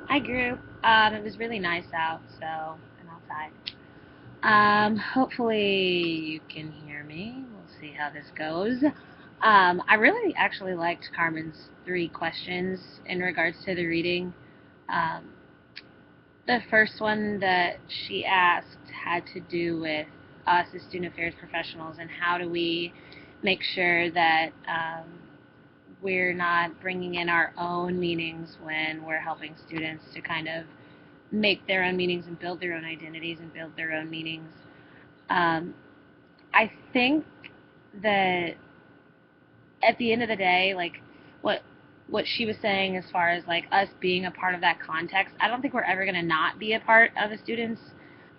Hi, group. It was really nice out, so I'm outside. Hopefully you can hear me. We'll see how this goes. I really actually liked Carmen's three questions in regards to the reading. Um, the first one that she asked had to do with us as student affairs professionals and how do we make sure that we're not bringing in our own meanings when we're helping students to kind of make their own meanings and build their own identities and build their own meanings. Um, I think that at the end of the day, like what what she was saying as far as like us being a part of that context, I don't think we're ever going to not be a part of a student's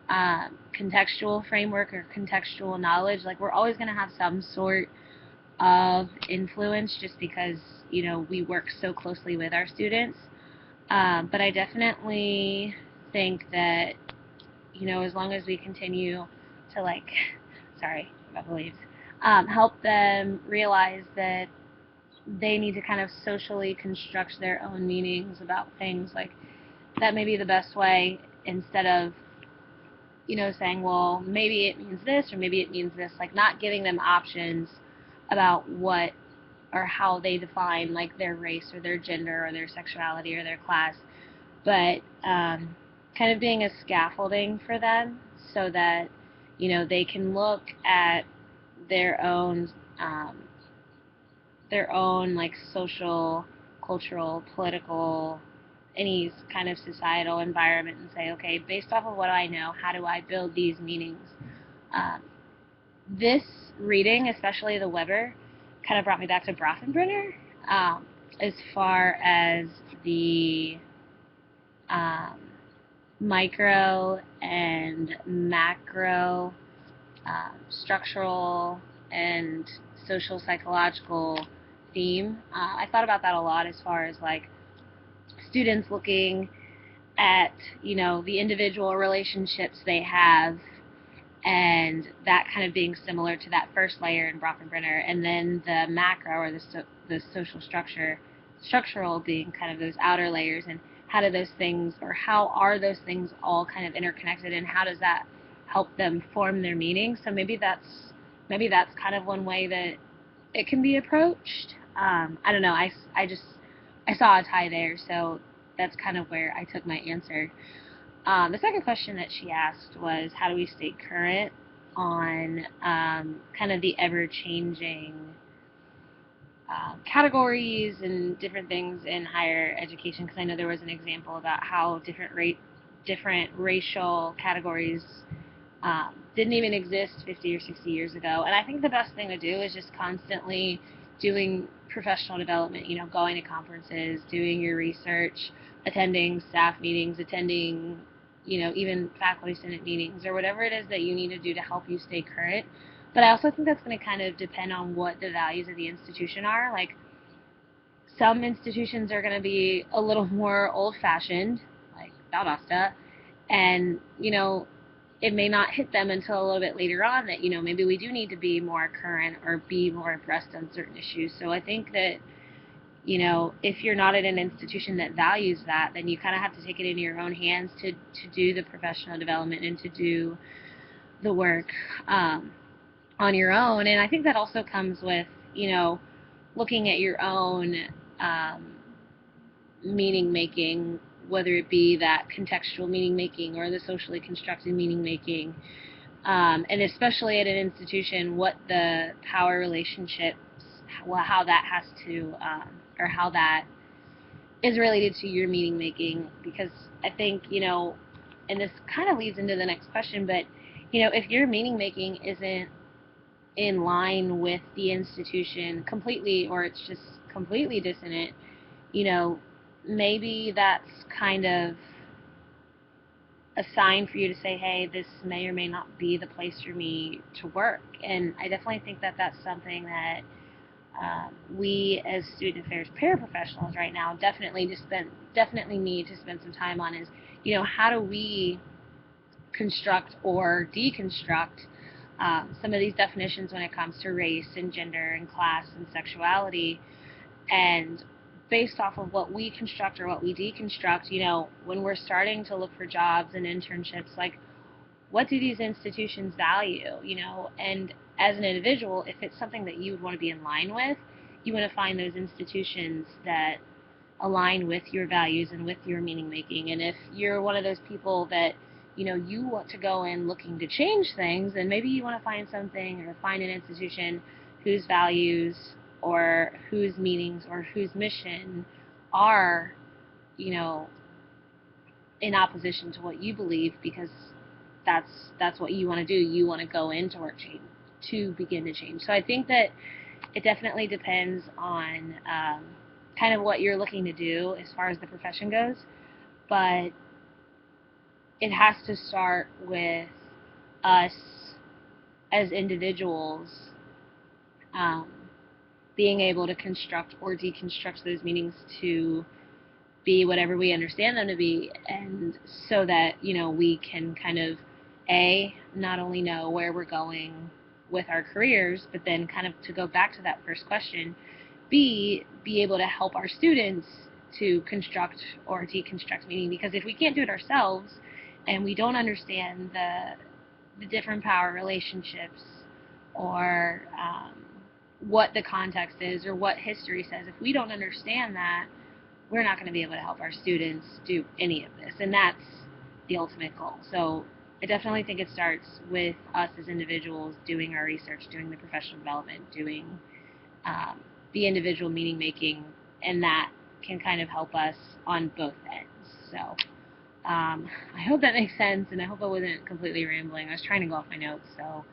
contextual framework or contextual knowledge. Like we're always going to have some sort of influence just because we work so closely with our students. But I definitely think that as long as we continue to sorry about the leaves, help them realize that they need to kind of socially construct their own meanings about things, like that may be the best way instead of saying, well, maybe it means this or maybe it means this, like not giving them options about what or how they define like their race or their gender or their sexuality or their class, but kind of being a scaffolding for them so that they can look at their own um, like social, cultural, political, any kind of societal environment and say, okay, based off of what I know, how do I build these meanings? Um, this reading, especially the Weber, kind of brought me back to Brockenbrenner as far as the um, micro and macro structural and social psychological theme. I thought about that a lot as far as like students looking at the individual relationships they have and that kind of being similar to that first layer in Brockenbrenner, and then the macro or the social structural being kind of those outer layers, and how do those things or how are those things all kind of interconnected, and how does that help them form their meaning? So maybe that's kind of one way that it can be approached. I don't know. I saw a tie there, so that's kind of where I took my answer. The second question that she asked was, how do we stay current on kind of the ever-changing categories and different things in higher education? Because I know there was an example about how different racial categories didn't even exist 50 or 60 years ago. And I think the best thing to do is just constantly doing professional development, going to conferences, doing your research, attending staff meetings, attending, even faculty senate meetings or whatever it is that you need to do to help you stay current. But I also think that's going to kind of depend on what the values of the institution are. Like some institutions are going to be a little more old-fashioned, like Valdosta, and it may not hit them until a little bit later on that maybe we do need to be more current or be more abreast on certain issues. So I think that if you're not at an institution that values that, then you kind of have to take it into your own hands to do the professional development and to do the work on your own. And I think that also comes with looking at your own um, meaning making, whether it be that contextual meaning making or the socially constructed meaning making, and especially at an institution, what the power relationships, how that has to, or how that is related to your meaning making. Because I think, and this kind of leads into the next question, but, if your meaning making isn't in line with the institution completely, or it's just completely dissonant, you know, maybe that's kind of a sign for you to say, hey, this may or may not be the place for me to work. And I definitely think that that's something that we as student affairs paraprofessionals right now definitely need to spend some time on is, how do we construct or deconstruct some of these definitions when it comes to race and gender and class and sexuality, and based off of what we construct or what we deconstruct, you know, when we're starting to look for jobs and internships, like, what do these institutions value, you know? And as an individual, if it's something that you would want to be in line with, you want to find those institutions that align with your values and with your meaning making. And if you're one of those people that, you know, you want to go in looking to change things, then maybe you want to find something or find an institution whose values or whose meanings or whose mission are, you know, in opposition to what you believe, because that's what you want to do. You want to go into work change to begin to change. So I think that it definitely depends on kind of what you're looking to do as far as the profession goes, but it has to start with us as individuals um, being able to construct or deconstruct those meanings to be whatever we understand them to be, and so that, you know, we can kind of not only know where we're going with our careers, but then kind of, to go back to that first question, be able to help our students to construct or deconstruct meaning. Because if we can't do it ourselves and we don't understand the different power relationships, or what the context is or what history says, if we don't understand that, we're not going to be able to help our students do any of this, and that's the ultimate goal. So I definitely think it starts with us as individuals doing our research, doing the professional development, doing the individual meaning making, and that can kind of help us on both ends. So I hope that makes sense, and I hope I wasn't completely rambling. I was trying to go off my notes, so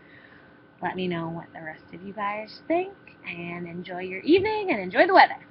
let me know what the rest of you guys think, and enjoy your evening, and enjoy the weather.